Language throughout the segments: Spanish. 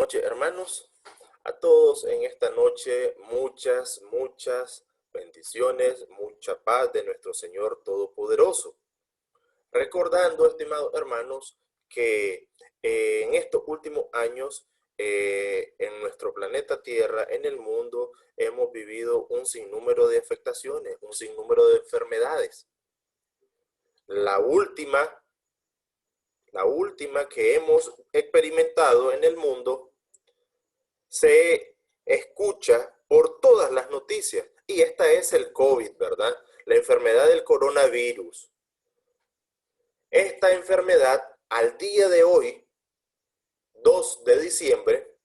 noches, hermanos. A todos en esta noche, muchas bendiciones, mucha paz de nuestro Señor Todopoderoso. Recordando, estimados hermanos, que en estos últimos años, en nuestro planeta Tierra, en el mundo, hemos vivido un sinnúmero de afectaciones, un sinnúmero de enfermedades. La última que hemos experimentado en el mundo se escucha por todas las noticias, y esta es el COVID, ¿verdad? La enfermedad del coronavirus. Esta enfermedad, al día de hoy, 2 de diciembre,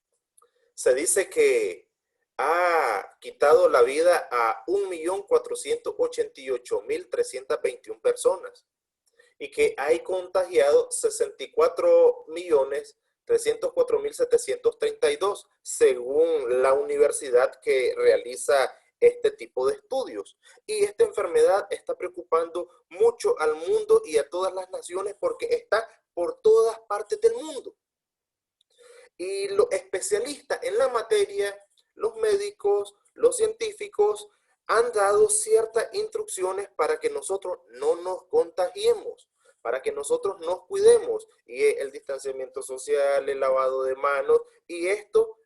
se dice que ha quitado la vida a 1.488.321 personas y que hay contagiado 64.304.732, según la universidad que realiza este tipo de estudios. Y esta enfermedad está preocupando mucho al mundo y a todas las naciones porque está por todas partes del mundo. Y los especialistas en la materia, los médicos, los científicos, han dado ciertas instrucciones para que nosotros no nos contagiemos, para que nosotros nos cuidemos, y el distanciamiento social, el lavado de manos, y esto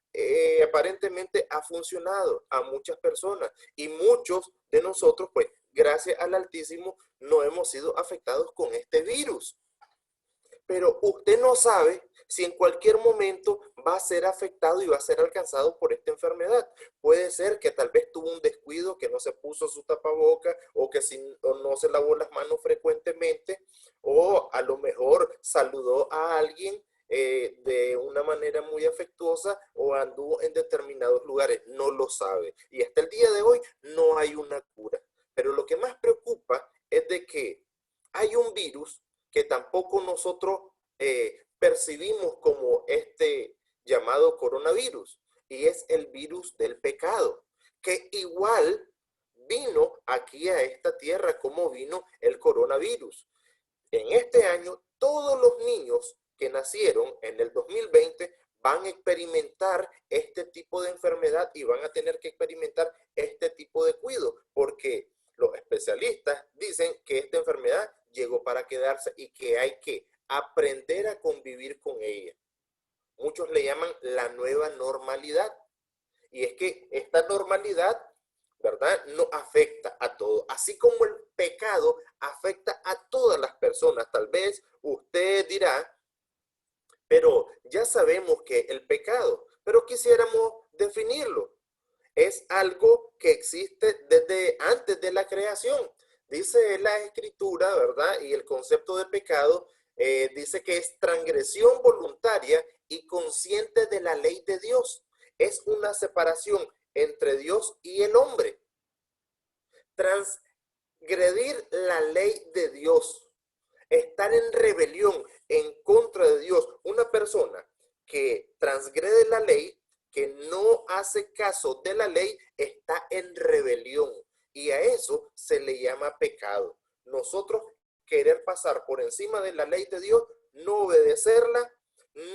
aparentemente ha funcionado a muchas personas, y muchos de nosotros, pues, gracias al Altísimo, no hemos sido afectados con este virus. Pero usted no sabe si en cualquier momento va a ser afectado y va a ser alcanzado por esta enfermedad. Puede ser que tal vez tuvo un descuido, que no se puso su tapaboca, o que no se lavó las manos frecuentemente, o a lo mejor saludó a alguien de una manera muy afectuosa, o anduvo en determinados lugares. No lo sabe. Y hasta el día de hoy no hay una cura. Pero lo que más preocupa es de que hay un virus que tampoco nosotros percibimos como este llamado coronavirus, y es el virus del pecado, que igual vino aquí a esta tierra como vino el coronavirus. En este año, todos los niños que nacieron en el 2020 van a experimentar este tipo de enfermedad y van a tener que experimentar este tipo de cuidado, porque los especialistas dicen que esta enfermedad llegó para quedarse y que hay que aprender a convivir con ella. Muchos le llaman la nueva normalidad. Y es que esta normalidad, ¿verdad?, no afecta a todos. Así como el pecado afecta a todas las personas. Tal vez usted dirá, pero ya sabemos que el pecado, pero quisiéramos definirlo. Es algo que existe desde antes de la creación. Dice la escritura, ¿verdad? Y el concepto de pecado dice que es transgresión voluntaria y consciente de la ley de Dios. Es una separación entre Dios y el hombre. Transgredir la ley de Dios, estar en rebelión en contra de Dios. Una persona que transgrede la ley, que no hace caso de la ley, está en rebelión, y a eso se le llama pecado. Nosotros querer pasar por encima de la ley de Dios, no obedecerla,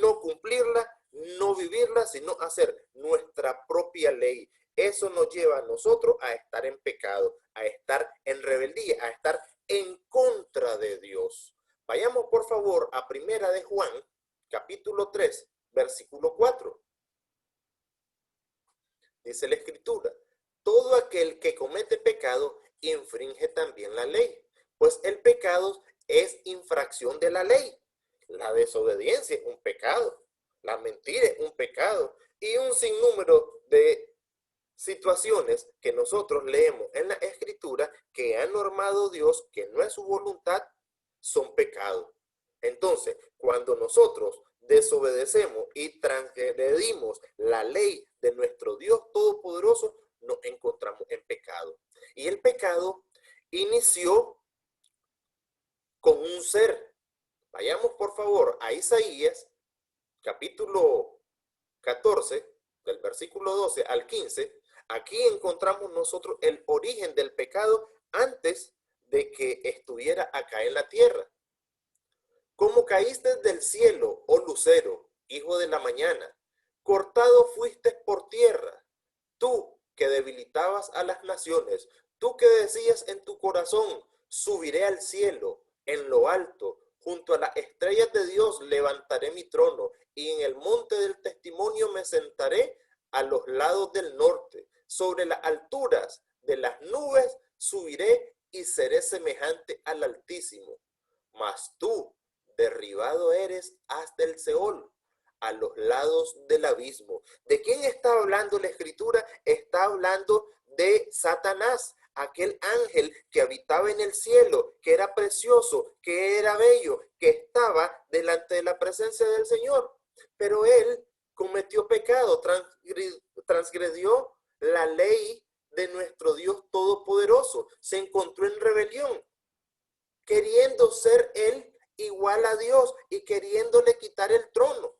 no cumplirla, no vivirla, sino hacer nuestra propia ley. Eso nos lleva a nosotros a estar en pecado, a estar en rebeldía, a estar en contra de Dios. Vayamos por favor a Primera de Juan, capítulo 3, versículo 4. Dice la escritura: todo aquel que comete pecado infringe también la ley, pues el pecado es infracción de la ley. La desobediencia es un pecado, la mentira es un pecado, y un sinnúmero de situaciones que nosotros leemos en la escritura que ha normado Dios, que no es su voluntad, son pecados. Entonces, cuando nosotros desobedecemos y transgredimos la ley de nuestro Dios Todopoderoso, nos encontramos en pecado. Y el pecado inició con un ser. Vayamos por favor a Isaías, capítulo 14, del versículo 12 al 15. Aquí encontramos nosotros el origen del pecado antes de que estuviera acá en la tierra. Como caíste del cielo, oh lucero, hijo de la mañana, cortado fuiste por tierra, tú que debilitabas a las naciones, tú que decías en tu corazón, subiré al cielo, en lo alto, junto a las estrellas de Dios levantaré mi trono, y en el monte del testimonio me sentaré a los lados del norte. Sobre las alturas de las nubes subiré y seré semejante al Altísimo. Mas tú, derribado eres hasta el Seol, a los lados del abismo. ¿De quién está hablando la Escritura? Está hablando de Satanás, aquel ángel que habitaba en el cielo, que era precioso, que era bello, que estaba delante de la presencia del Señor. Pero él cometió pecado, transgredió la ley de nuestro Dios Todopoderoso, se encontró en rebelión, queriendo ser él igual a Dios y queriéndole quitar el trono.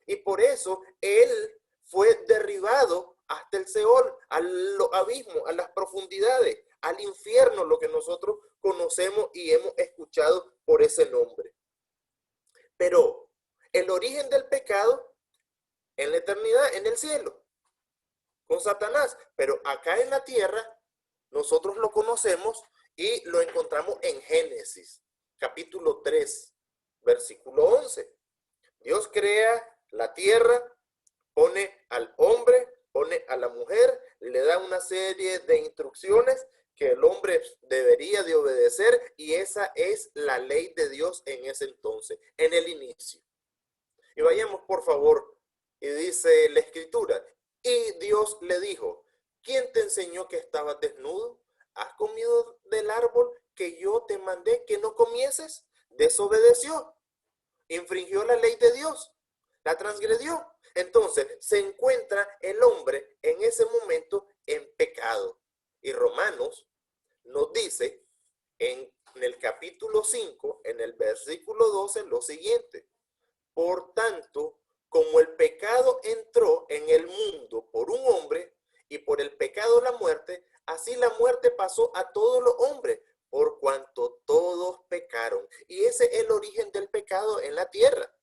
Y por eso él fue derribado hasta el Seol, al abismo, a las profundidades, al infierno, lo que nosotros conocemos y hemos escuchado por ese nombre. Pero el origen del pecado en la eternidad, en el cielo, con Satanás. Pero acá en la tierra, nosotros lo conocemos y lo encontramos en Génesis, capítulo 3, versículo 11. Dios crea la tierra, pone al hombre, pone a la mujer, le da una serie de instrucciones que el hombre debería de obedecer, y esa es la ley de Dios en ese entonces, en el inicio. Y vayamos por favor, y dice la Escritura, y Dios le dijo, ¿quién te enseñó que estabas desnudo? ¿Has comido del árbol que yo te mandé que no comieses? Desobedeció, infringió la ley de Dios, la transgredió. Entonces se encuentra el hombre en ese momento en pecado. Y Romanos nos dice en el capítulo 5, en el versículo 12, lo siguiente. Por tanto, como el pecado entró en el mundo por un hombre, y por el pecado la muerte, así la muerte pasó a todos los hombres, por cuanto todos pecaron. Y ese es el origen del pecado en la tierra.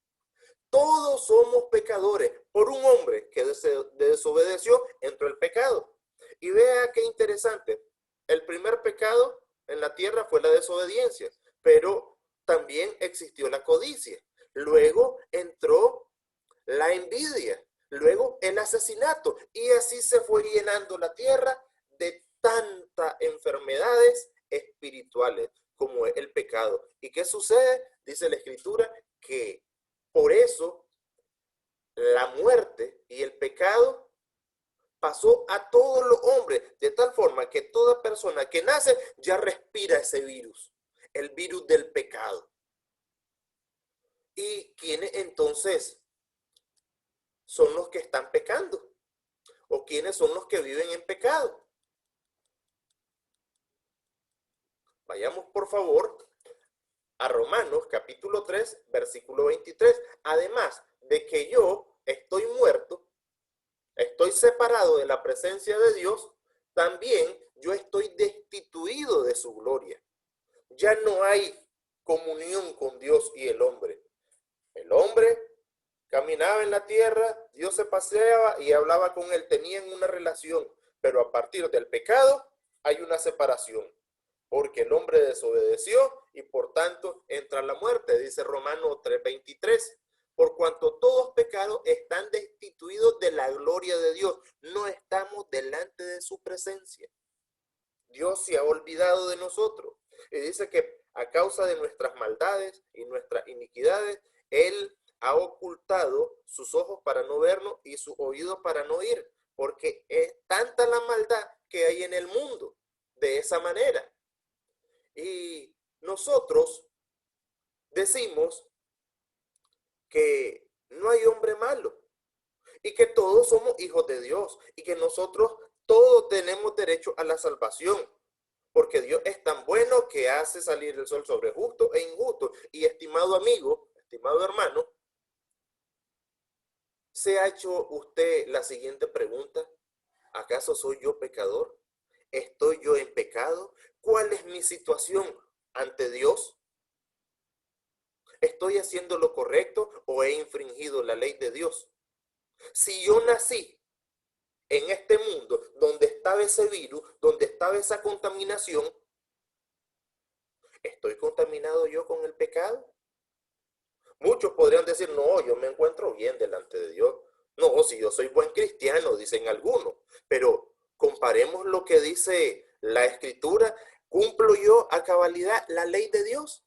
Todos somos pecadores. Por un hombre que desobedeció, entró el pecado. Y vea qué interesante. El primer pecado en la tierra fue la desobediencia, pero también existió la codicia. Luego entró la envidia, luego el asesinato, y así se fue llenando la tierra de tantas enfermedades espirituales como es el pecado. ¿Y qué sucede? Dice la Escritura que por eso la muerte y el pecado pasó a todos los hombres, de tal forma que toda persona que nace ya respira ese virus, el virus del pecado. ¿Y quiénes entonces son los que están pecando? ¿O quiénes son los que viven en pecado? Vayamos por favor a Romanos capítulo 3, versículo 23. Además de que yo estoy muerto, estoy separado de la presencia de Dios, también yo estoy destituido de su gloria. Ya no hay comunión con Dios y el hombre. El hombre caminaba en la tierra, Dios se paseaba y hablaba con él, tenían una relación, pero a partir del pecado hay una separación, porque el hombre desobedeció y por tanto entra la muerte, dice Romanos 3:23. Por cuanto todos pecados están destituidos de la gloria de Dios, no estamos delante de su presencia. Dios se ha olvidado de nosotros. Y dice que a causa de nuestras maldades y nuestras iniquidades, Él ha ocultado sus ojos para no vernos y sus oídos para no oír, porque es tanta la maldad que hay en el mundo de esa manera. Y nosotros decimos que no hay hombre malo y que todos somos hijos de Dios y que nosotros todos tenemos derecho a la salvación, porque Dios es tan bueno que hace salir el sol sobre justo e injusto. Y estimado amigo, estimado hermano, ¿se ha hecho usted la siguiente pregunta? ¿Acaso soy yo pecador? ¿Estoy yo en pecado? ¿Cuál es mi situación ante Dios? ¿Estoy haciendo lo correcto o he infringido la ley de Dios? Si yo nací en este mundo donde estaba ese virus, donde estaba esa contaminación, ¿estoy contaminado yo con el pecado? Muchos podrían decir, no, yo me encuentro bien delante de Dios. No, si yo soy buen cristiano, dicen algunos. Pero comparemos lo que dice la Escritura. ¿Cumplo yo a cabalidad la ley de Dios?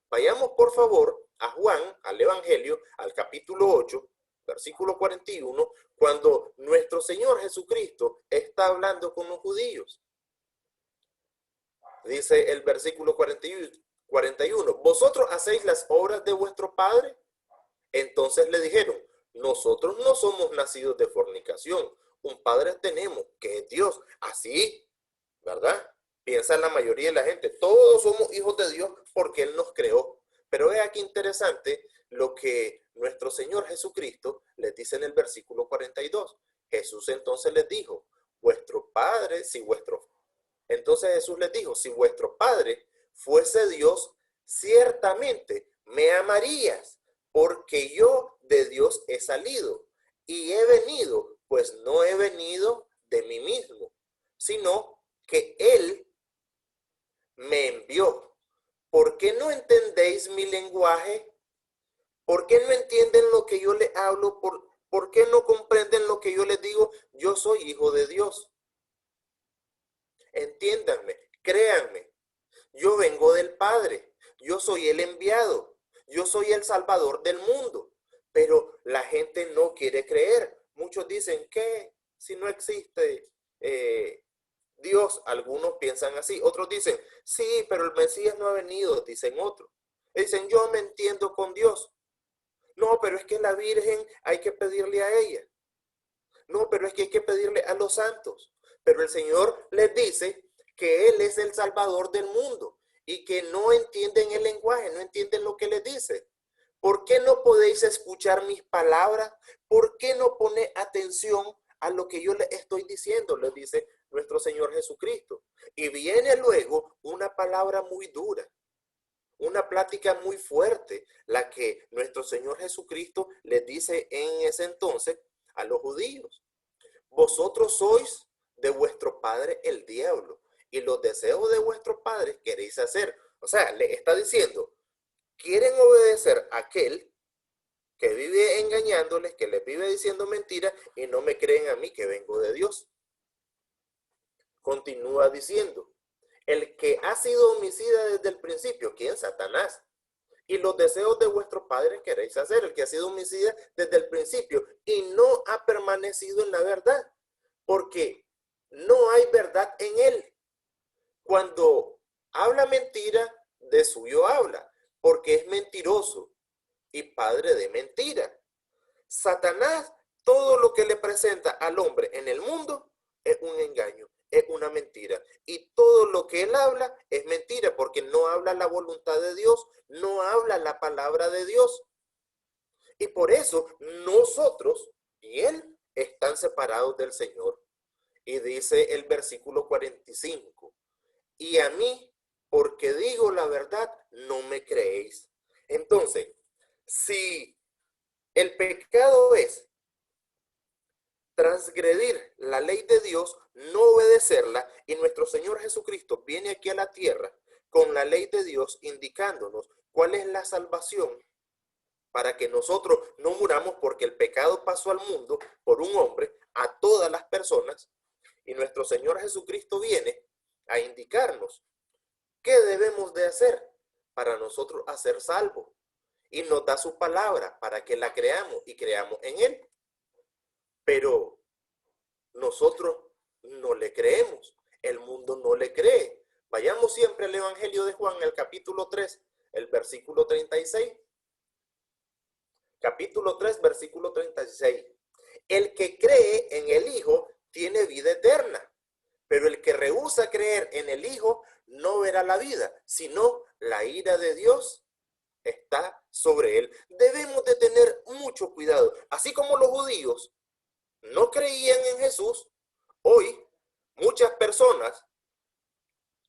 Vayamos por favor a Juan, al Evangelio, al capítulo 8, versículo 41, cuando nuestro Señor Jesucristo está hablando con los judíos. Dice el versículo 41, ¿vosotros hacéis las obras de vuestro padre? Entonces le dijeron, nosotros no somos nacidos de fornicación, un padre tenemos, que es Dios. Así, ¿verdad? Piensa la mayoría de la gente, todos somos hijos de Dios porque Él nos creó. Pero es aquí interesante lo que nuestro Señor Jesucristo les dice en el versículo 42. Jesús entonces les dijo, vuestro Padre, si vuestro... Entonces Jesús les dijo, si vuestro Padre fuese Dios, ciertamente me amarías, porque yo de Dios he salido y he venido, pues no he venido de mí mismo, sino que Él me envió. ¿Por qué no entendéis mi lenguaje? ¿Por qué no entienden lo que yo les hablo? ¿Por qué no comprenden lo que yo les digo? Yo soy hijo de Dios. Entiéndanme, créanme. Yo vengo del Padre. Yo soy el enviado. Yo soy el Salvador del mundo. Pero la gente no quiere creer. Muchos dicen que si no existe Dios, algunos piensan así. Otros dicen, sí, pero el Mesías no ha venido, dicen otros. Dicen, yo me entiendo con Dios. No, pero es que la Virgen hay que pedirle a ella. No, pero es que hay que pedirle a los santos. Pero el Señor les dice que Él es el Salvador del mundo y que no entienden el lenguaje, no entienden lo que les dice. ¿Por qué no podéis escuchar mis palabras? ¿Por qué no pone atención a lo que yo les estoy diciendo? Les dice nuestro Señor Jesucristo. Y viene luego una palabra muy dura, una plática muy fuerte, la que nuestro Señor Jesucristo les dice en ese entonces a los judíos. Vosotros sois de vuestro padre el diablo y los deseos de vuestros padres queréis hacer. O sea, le está diciendo, quieren obedecer a aquel que vive engañándoles, que les vive diciendo mentiras y no me creen a mí que vengo de Dios. Continúa diciendo, el que ha sido homicida desde el principio, ¿quién? Satanás. Y los deseos de vuestro padre queréis hacer, el que ha sido homicida desde el principio y no ha permanecido en la verdad, porque no hay verdad en él. Cuando habla mentira, de suyo habla, porque es mentiroso y padre de mentira. Satanás, todo lo que le presenta al hombre en el mundo es un engaño, es una mentira. Y todo lo que él habla es mentira, porque no habla la voluntad de Dios, no habla la palabra de Dios. Y por eso nosotros y él están separados del Señor. Y dice el versículo 45, y a mí, porque digo la verdad, no me creéis. Entonces, si el pecado es transgredir la ley de Dios, no obedecerla, y nuestro Señor Jesucristo viene aquí a la tierra con la ley de Dios indicándonos cuál es la salvación para que nosotros no muramos, porque el pecado pasó al mundo por un hombre, a todas las personas, y nuestro Señor Jesucristo viene a indicarnos qué debemos de hacer para nosotros hacer salvos, y nos da su palabra para que la creamos y creamos en Él. Pero nosotros no le creemos, el mundo no le cree. Vayamos siempre al Evangelio de Juan, el capítulo 3, el versículo 36. Capítulo 3, versículo 36. El que cree en el Hijo tiene vida eterna, pero el que rehúsa creer en el Hijo no verá la vida, sino la ira de Dios está sobre él. Debemos de tener mucho cuidado. Así como los judíos no creían en Jesús, hoy muchas personas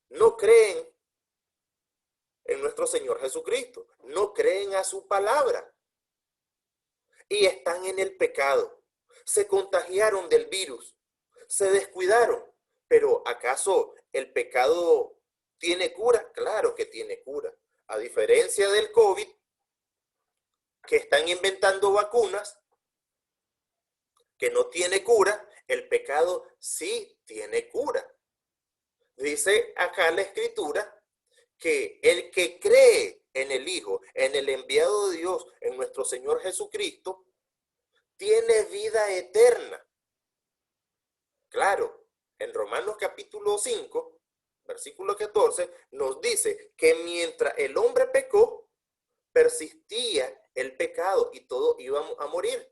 no creen en nuestro Señor Jesucristo, no creen a su palabra y están en el pecado. se contagiaron del virus, se descuidaron. Pero ¿acaso el pecado tiene cura? Claro que tiene cura. A diferencia del COVID, que están inventando vacunas, que no tiene cura, el pecado sí tiene cura. Dice acá la Escritura que el que cree en el Hijo, en el enviado de Dios, en nuestro Señor Jesucristo, tiene vida eterna. Claro, en Romanos capítulo 5, versículo 14, nos dice que mientras el hombre pecó, persistía el pecado y todos íbamos a morir.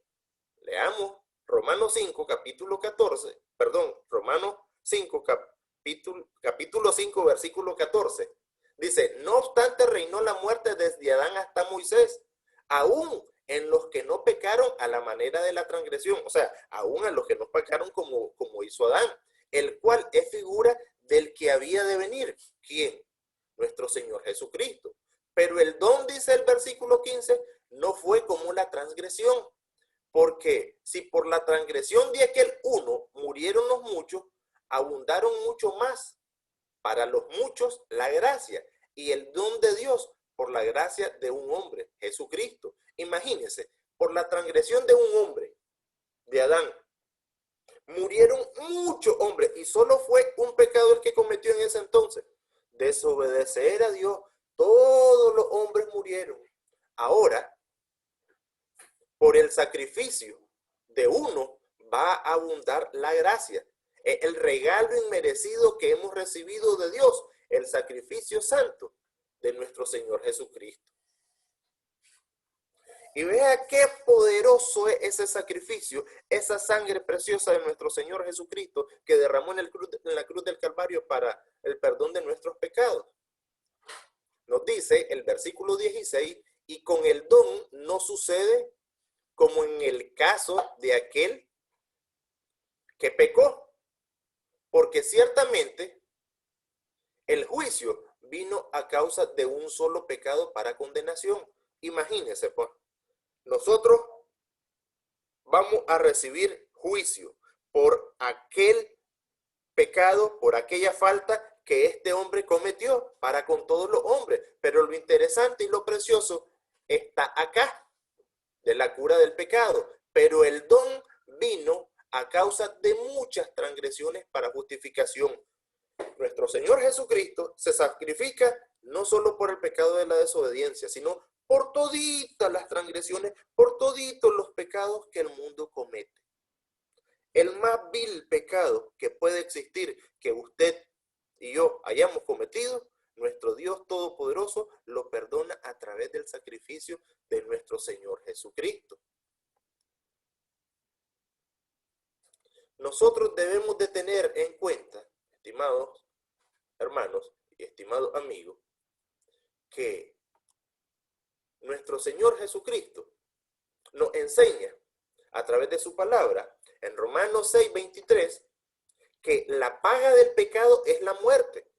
Leamos Romanos 5, capítulo 14, perdón, Romanos 5, capítulo 5, versículo 14. Dice, no obstante reinó la muerte desde Adán hasta Moisés, aún en los que no pecaron a la manera de la transgresión, o sea, aún a los que no pecaron como hizo Adán, el cual es figura del que había de venir. ¿Quién? Nuestro Señor Jesucristo. Pero el don, dice el versículo 15, no fue como la transgresión, porque si por la transgresión de aquel uno murieron los muchos, abundaron mucho más para los muchos la gracia y el don de Dios por la gracia de un hombre, Jesucristo. Imagínense, por la transgresión de un hombre, de Adán, murieron muchos hombres y solo fue un pecado el que cometió en ese entonces. Desobedecer a Dios, todos los hombres murieron. Ahora, por el sacrificio de uno va a abundar la gracia. El regalo inmerecido que hemos recibido de Dios, el sacrificio santo de nuestro Señor Jesucristo. Y vea qué poderoso es ese sacrificio, esa sangre preciosa de nuestro Señor Jesucristo que derramó en la cruz del Calvario para el perdón de nuestros pecados. Nos dice el versículo 16, y con el don no sucede como en el caso de aquel que pecó, porque ciertamente el juicio vino a causa de un solo pecado para condenación. Imagínense, pues, nosotros vamos a recibir juicio por aquel pecado, por aquella falta que este hombre cometió para con todos los hombres. Pero lo interesante y lo precioso está acá, de la cura del pecado. Pero el don vino a causa de muchas transgresiones para justificación. Nuestro Señor Jesucristo se sacrifica no solo por el pecado de la desobediencia, sino por toditas las transgresiones, por toditos los pecados que el mundo comete. El más vil pecado que puede existir, que usted y yo hayamos cometido, nuestro Dios Todopoderoso lo perdona a través del sacrificio de nuestro Señor Jesucristo. Nosotros debemos de tener en cuenta, estimados hermanos y estimados amigos, que nuestro Señor Jesucristo nos enseña a través de su palabra en Romanos 6:23 que la paga del pecado es la muerte.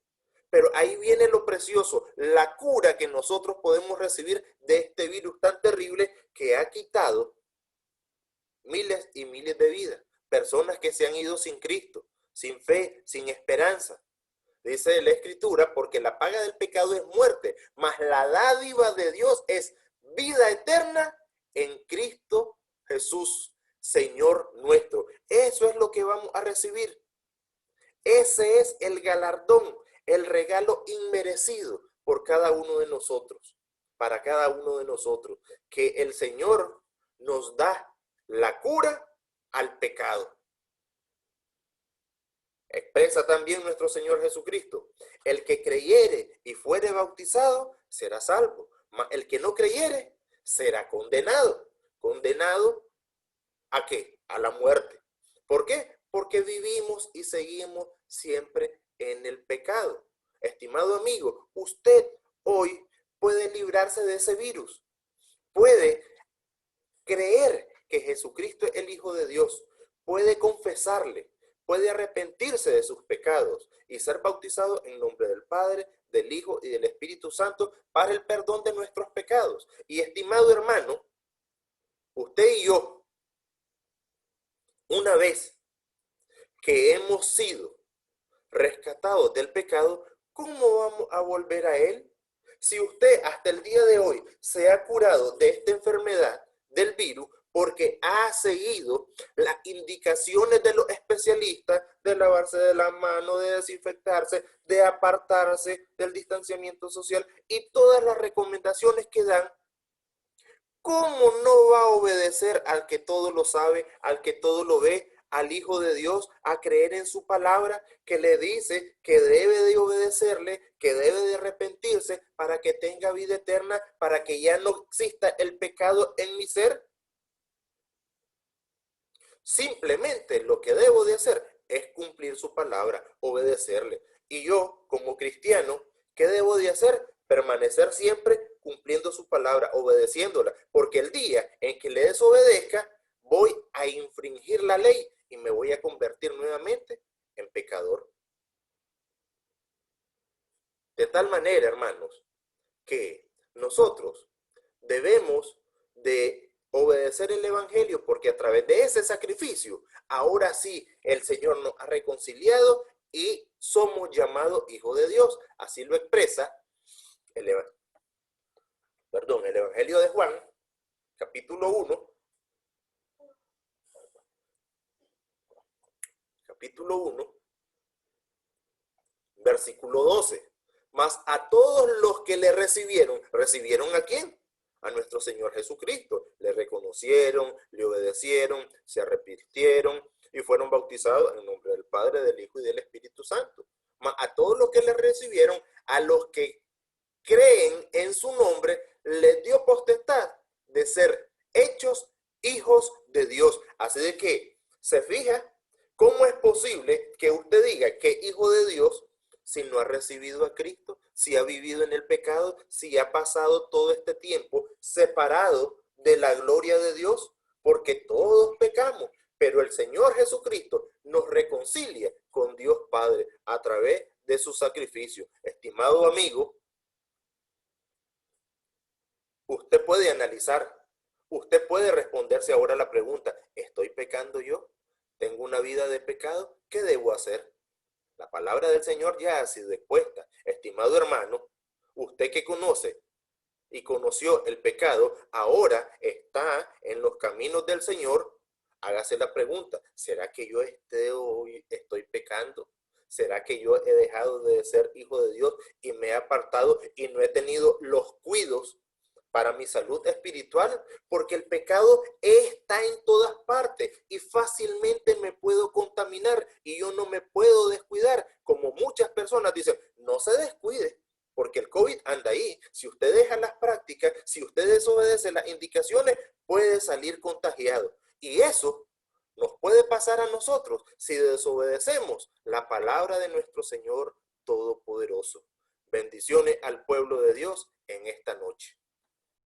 Pero ahí viene lo precioso, la cura que nosotros podemos recibir de este virus tan terrible que ha quitado miles y miles de vidas. Personas que se han ido sin Cristo, sin fe, sin esperanza. Dice la Escritura, porque la paga del pecado es muerte, mas la dádiva de Dios es vida eterna en Cristo Jesús, Señor nuestro. Eso es lo que vamos a recibir. Ese es el galardón, el regalo inmerecido por cada uno de nosotros, para cada uno de nosotros, que el Señor nos da la cura al pecado. Expresa también nuestro Señor Jesucristo, el que creyere y fuere bautizado será salvo, mas el que no creyere será condenado. ¿Condenado a qué? A la muerte. ¿Por qué? Porque vivimos y seguimos siempre en el pecado. Estimado amigo, usted hoy puede librarse de ese virus. Puede creer que Jesucristo es el Hijo de Dios. Puede confesarle. Puede arrepentirse de sus pecados y ser bautizado en nombre del Padre, del Hijo y del Espíritu Santo para el perdón de nuestros pecados. Y estimado hermano, usted y yo Una vez que hemos sido rescatados del pecado, ¿cómo vamos a volver a él? Si usted hasta el día de hoy se ha curado de esta enfermedad, del virus, porque ha seguido las indicaciones de los especialistas de lavarse de las manos, de desinfectarse, de apartarse del distanciamiento social y todas las recomendaciones que dan, ¿cómo no va a obedecer al que todo lo sabe, al que todo lo ve, al Hijo de Dios, a creer en su palabra que le dice que debe de obedecerle, que debe de arrepentirse para que tenga vida eterna, para que ya no exista el pecado en mi ser? Simplemente lo que debo de hacer es cumplir su palabra, obedecerle. Y yo, como cristiano, ¿qué debo de hacer? Permanecer siempre cumpliendo su palabra, obedeciéndola. Porque el día en que le desobedezca, voy a infringir la ley y me voy a convertir nuevamente en pecador. De tal manera, hermanos, que nosotros debemos de obedecer el evangelio porque a través de ese sacrificio, ahora sí, el Señor nos ha reconciliado y somos llamados hijos de Dios. Así lo expresa el, el Evangelio de Juan, capítulo 1, versículo 12. Mas a todos los que le recibieron, ¿recibieron a quién? A nuestro Señor Jesucristo. Le reconocieron, le obedecieron, se arrepintieron y fueron bautizados en el nombre del Padre, del Hijo y del Espíritu Santo. Mas a todos los que le recibieron, a los que creen en su nombre, les dio potestad de ser hechos hijos de Dios. Así de que, ¿se fija cómo es posible que usted diga que hijo de Dios si no ha recibido a Cristo, si ha vivido en el pecado, si ha pasado todo este tiempo separado de la gloria de Dios? Porque todos pecamos, pero el Señor Jesucristo nos reconcilia con Dios Padre a través de su sacrificio. Estimado amigo, usted puede analizar, usted puede responderse ahora la pregunta, ¿estoy pecando yo? ¿Tengo una vida de pecado? ¿Qué debo hacer? La palabra del Señor ya ha sido expuesta. Estimado hermano, usted que conoce y conoció el pecado, ahora está en los caminos del Señor. Hágase la pregunta, ¿será que yo estoy pecando? ¿Será que yo he dejado de ser hijo de Dios y me he apartado y no he tenido los cuidados para mi salud espiritual? Porque el pecado está en todas partes y fácilmente me puedo contaminar y yo no me puedo descuidar. Como muchas personas dicen, no se descuide, porque el COVID anda ahí. Si usted deja las prácticas, si usted desobedece las indicaciones, puede salir contagiado. Y eso nos puede pasar a nosotros si desobedecemos la palabra de nuestro Señor Todopoderoso. Bendiciones al pueblo de Dios en esta noche.